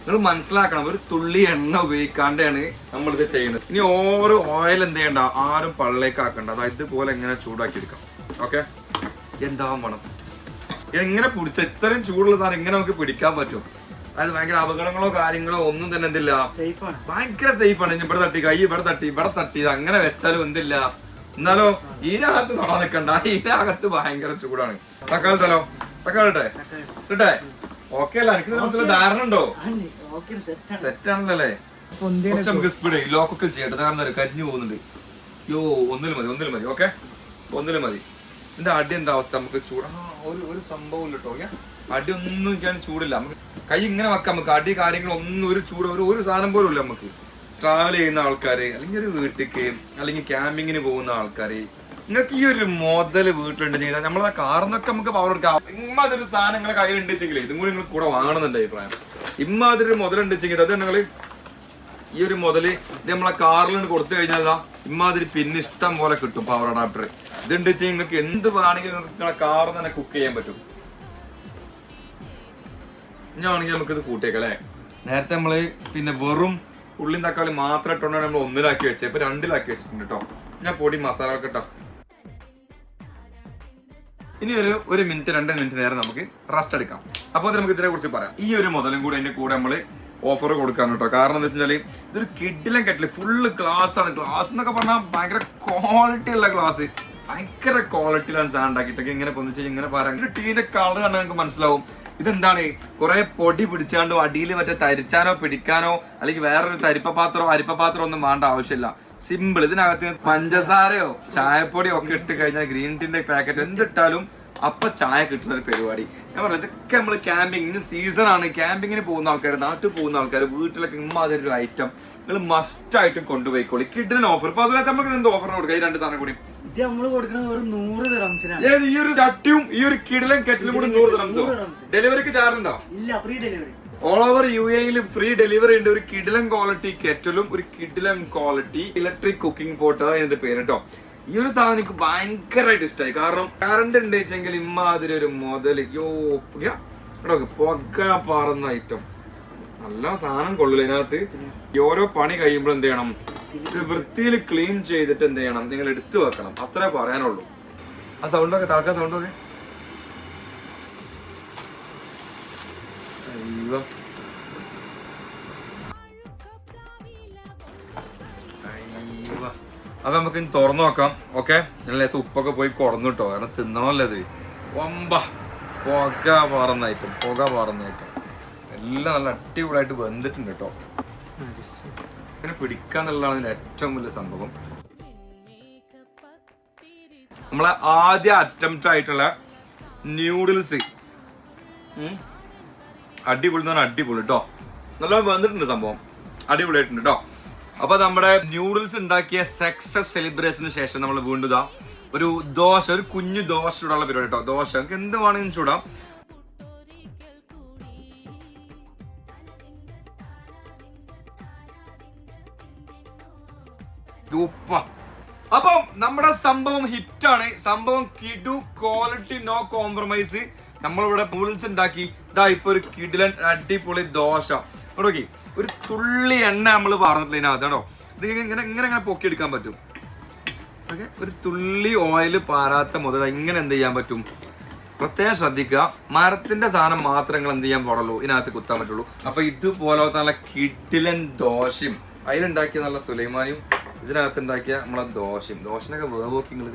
നിങ്ങൾ മനസ്സിലാക്കണം, ഒരു തുള്ളി എണ്ണ ഉപയോഗിക്കാണ്ടാണ് നമ്മളിത് ചെയ്യുന്നത്. ഇനി ഓവർ ഓയിൽ എന്ത് ചെയ്യണ്ട, ആരും പള്ളിലേക്ക് ആക്കണ്ട. അതായത് ഇതുപോലെ എങ്ങനെ ചൂടാക്കി എടുക്കാം. ഓക്കെ, എന്താ വേണം എങ്ങനെ പിടിച്ച ഇത്രയും ചൂടുള്ള സാധനം എങ്ങനെ നമുക്ക് പിടിക്കാൻ പറ്റും? അതായത് ഭയങ്കര അപകടങ്ങളോ കാര്യങ്ങളോ ഒന്നും തന്നെ എന്തില്ല, ഭയങ്കര സേഫാണ്. ഇവിടെ തട്ടി കൈ ഇവിടെ തട്ടി അങ്ങനെ വെച്ചാലും എന്തില്ല. എന്നാലോ ഇതിനകത്ത് തൊടാൻ നിൽക്കണ്ട, ഇതിനകത്ത് ഭയങ്കര ചൂടാണ്. തക്കാളിട്ടല്ലോ, തക്കാളിട്ടെ ഇട്ടെ. ഓക്കെ അല്ല, എനിക്ക് ഇതിനെക്കുറിച്ചുള്ള ധാരണ ഉണ്ടോ? സെറ്റ് ആണല്ലേ? നമുക്ക് സ്പീഡ് ലോക്കൊക്കെ ചെയ്യട്ടെ, കാരണം കരിഞ്ഞു പോകുന്നുണ്ട്. ഒന്നിലും മതി. ഓക്കെ, ഒന്നിലും മതി. ഇതിന്റെ അടി എന്താ അവസ്ഥ? നമുക്ക് ചൂടാ ഒരു സംഭവം ഇല്ല കേട്ടോ. അടി ഒന്നും ഞാൻ ചൂടില്ല. നമുക്ക് കൈ ഇങ്ങനെ വെക്കാം, നമുക്ക് അടി കാര്യങ്ങളൊന്നും ഒരു ചൂട് ഒരു സാധനം പോലും ഇല്ല. നമുക്ക് ട്രാവൽ ചെയ്യുന്ന ആൾക്കാര്, അല്ലെങ്കിൽ ഒരു വീട്ടിലേക്ക്, അല്ലെങ്കിൽ ക്യാമ്പിങ്ങിന് പോകുന്ന ആൾക്കാര്, നിങ്ങൾക്ക് ഈ ഒരു മുതൽ വീട്ടിലുണ്ട് ചെയ്താൽ നമ്മളെ കാറിനൊക്കെ നമുക്ക് പവർ എടുക്കാം. ഇമ്മാതിരി സാധനങ്ങളെ കയ്യിൽ ഉണ്ടെങ്കിൽ ഇതും കൂടി നിങ്ങൾ കൂടെ വാങ്ങണമെന്നുണ്ട് അഭിപ്രായം. ഇമ്മാതിരി മുതലുണ്ടെങ്കിൽ അത് നിങ്ങൾ ഈ ഒരു മുതല് ഇത് നമ്മളെ കാറിൽ കൊടുത്തു കഴിഞ്ഞാൽ ഇമ്മാതിരി പിന്നെ ഇഷ്ടം പോലെ കിട്ടും പവർ അഡാപ്റ്റർ. ഇതുണ്ട് വെച്ചാൽ നിങ്ങൾക്ക് എന്ത് വേണമെങ്കിലും നിങ്ങളെ കാർ തന്നെ കുക്ക് ചെയ്യാൻ പറ്റും. ഞാണെങ്കിൽ നമുക്കിത് കൂട്ടിയേക്കാം അല്ലേ. നേരത്തെ നമ്മള് പിന്നെ വെറും ഉള്ളിയും തക്കാളി മാത്രം ഇട്ടോണ്ടാണ് നമ്മൾ ഒന്നിലാക്കി വെച്ചത്. ഇപ്പൊ രണ്ടിലാക്കി വെച്ചിട്ടുണ്ട് കേട്ടോ. ഞാൻ പൊടി മസാല കേട്ടോ. ഇനി ഒരു മിനിറ്റ് 2 മിനിറ്റ് നേരം നമുക്ക് റെസ്റ്റ് എടുക്കാം. അപ്പോൾ അത് നമുക്ക് ഇതിനെ കുറിച്ച് പറയാം. ഈ ഒരു മുതലും കൂടി അതിന്റെ കൂടെ നമ്മള് ഓഫർ കൊടുക്കാൻ കേട്ടോ. കാരണം എന്താ വെച്ചാൽ ഇതൊരു കിഡിലും കെറ്റില് ഫുള്ള് ഗ്ലാസ് ആണ്. ഗ്ലാസ് എന്നൊക്കെ പറഞ്ഞാൽ ഭയങ്കര ക്വാളിറ്റി ഉള്ള ഗ്ലാസ്, ഭയങ്കര ക്വാളിറ്റിയിലാണ് സാധനം ഉണ്ടാക്കിയിട്ടൊക്കെ. ഇങ്ങനെ പൊന്നിച്ച് ഇങ്ങനെ പറയാം. ഒരു ടീന്റെ കളർ കണ്ടാൽ നിങ്ങൾക്ക് മനസ്സിലാവും ഇതെന്താണ്. കുറെ പൊടി പിടിച്ചാണ്ടോ അടിയിൽ മറ്റേ തരിച്ചാനോ പിടിക്കാനോ അല്ലെങ്കിൽ വേറൊരു അരിപ്പപാത്രമോ ഒന്നും വേണ്ട ആവശ്യമില്ല. സിമ്പിൾ. ഇതിനകത്ത് പഞ്ചസാരയോ ചായപ്പൊടിയോ ഒക്കെ ഇട്ട് കഴിഞ്ഞാൽ ഗ്രീൻ ടീന്റെ പാക്കറ്റ് എന്തിട്ടാലും അപ്പൊ ചായ കിട്ടുന്ന ഒരു പരിപാടി. ഞാൻ പറയാം, ഇതൊക്കെ നമ്മൾ ക്യാമ്പിങ്ങിന് സീസൺ ആണ്. ക്യാമ്പിങ്ങിന് പോകുന്ന ആൾക്കാർ, നാട്ടിൽ പോകുന്ന ആൾക്കാർ, വീട്ടിലൊക്കെ ഇമ്മാതിരി ഒരു ഐറ്റം നിങ്ങൾ മസ്റ്റ് ആയിട്ടും കൊണ്ടുപോയിക്കോളി. കിഡിന് ഓഫർ. ഇപ്പൊ അതിനകത്ത് നമുക്ക് എന്ത് ഓഫർ കൊടുക്കാം? ഈ 2 സാധനം കൂടി ഈ ഒരു ചട്ടിയും ഈ ഒരു കിഡിലും കെറ്റിലും കൂടി 100 ദിർഹംസോ. ഡെലിവറിക്ക് ചാർജ് ഉണ്ടോ? ഇല്ല, free delivery. All over UAE free delivery ഉണ്ട്. ഒരു കിഡിലൻ ക്വാളിറ്റി കെറ്റലും ഒരു കിഡിലൻ ക്വാളിറ്റി ഇലക്ട്രിക് കുക്കിംഗ് പോട്ട് ഇതിന്റെ പേര് കേട്ടോ. ഈ ഒരു സാധനം എനിക്ക് ഭയങ്കരമായിട്ട് ഇഷ്ടമായി. കാരണം കറണ്ട് ഉണ്ട് വെച്ചെങ്കിൽ ഇമ്മാതിരി ഒരു മുതല് പുക പാറുന്ന ഐറ്റം നല്ല സാധനം കൊള്ളില്ല. ഇതിനകത്ത് ഓരോ പണി കഴിയുമ്പോൾ എന്ത് ചെയ്യണം, ഇത് വൃത്തിയിൽ ക്ലീൻ ചെയ്തിട്ട് എന്ത് ചെയ്യണം, നിങ്ങൾ എടുത്തു വെക്കണം. അത്രേ പറയാനുള്ളൂ. ആ സൗണ്ടൊക്കെ താഴ്ക്കാൻ സൗണ്ടൊക്കെ അപ്പൊ നമുക്ക് തുറന്നു നോക്കാം. ഓക്കെ, ഞാൻ ലേശം ഉപ്പൊക്കെ പോയി കുറഞ്ഞു കേട്ടോ. കാരണം തിന്നണമല്ലോ ഇത്. പുക പാറുന്ന ഐറ്റം എല്ലാം നല്ല അടിപൊളിയായിട്ട് വെന്തിട്ടുണ്ട് കേട്ടോ. ഇങ്ങനെ പിടിക്കാന്നുള്ളതാണ് ഇതിന് ഏറ്റവും വലിയ സംഭവം. നമ്മളെ ആദ്യ അറ്റംപ്റ്റ് ആയിട്ടുള്ള ന്യൂഡിൽസ് അടിപൊളി എന്ന് പറഞ്ഞാൽ അടിപൊളി കേട്ടോ. നല്ല വെന്തിട്ടുണ്ട് സംഭവം, അടിപൊളിയായിട്ടുണ്ട് കേട്ടോ. അപ്പൊ നമ്മുടെ ന്യൂഡിൽസ് ഉണ്ടാക്കിയ സക്സസ് സെലിബ്രേഷന് ശേഷം നമ്മൾ വീണ്ടും ഒരു ദോശ, ഒരു കുഞ്ഞു ദോശ ചൂടാനുള്ള പരിപാടി കേട്ടോ. ദോശ നമുക്ക് എന്ത് വേണമെങ്കിലും ചൂടാം. അപ്പം നമ്മുടെ സംഭവം ഹിറ്റാണ്. സംഭവം കിഡു, ക്വാളിറ്റി, നോ കോംപ്രമൈസ്. നമ്മളിവിടെ നൂഡിൽസ് ഉണ്ടാക്കി ഇതാ ഇപ്പൊ ഒരു കിഡിലൻ അടിപൊളി ദോശ. നോക്കി, ഒരു തുള്ളി എണ്ണ നമ്മൾ പറഞ്ഞിട്ടില്ല ഇതിനകത്ത് കേട്ടോ. ഇത് ഇങ്ങനെ പൊക്കിയെടുക്കാൻ പറ്റും. ഓക്കെ, ഒരു തുള്ളി ഓയിൽ പാരാത്ത മുതൽ ഇങ്ങനെ എന്ത് ചെയ്യാൻ പറ്റും, പ്രത്യേകം ശ്രദ്ധിക്കുക. മരത്തിന്റെ സാധനം മാത്രം നിങ്ങൾ എന്ത് ചെയ്യാൻ പാടുള്ളൂ, ഇതിനകത്ത് കുത്താൻ പറ്റുള്ളൂ. അപ്പൊ ഇതുപോലത്തെ നല്ല കിഡിലൻ ദോശയും അതിലുണ്ടാക്കിയ നല്ല സുലൈമാനിയും ഇതിനകത്ത് ഉണ്ടാക്കിയ നമ്മളെ ദോശയും. ദോശനൊക്കെ വേവോക്കി നിങ്ങൾ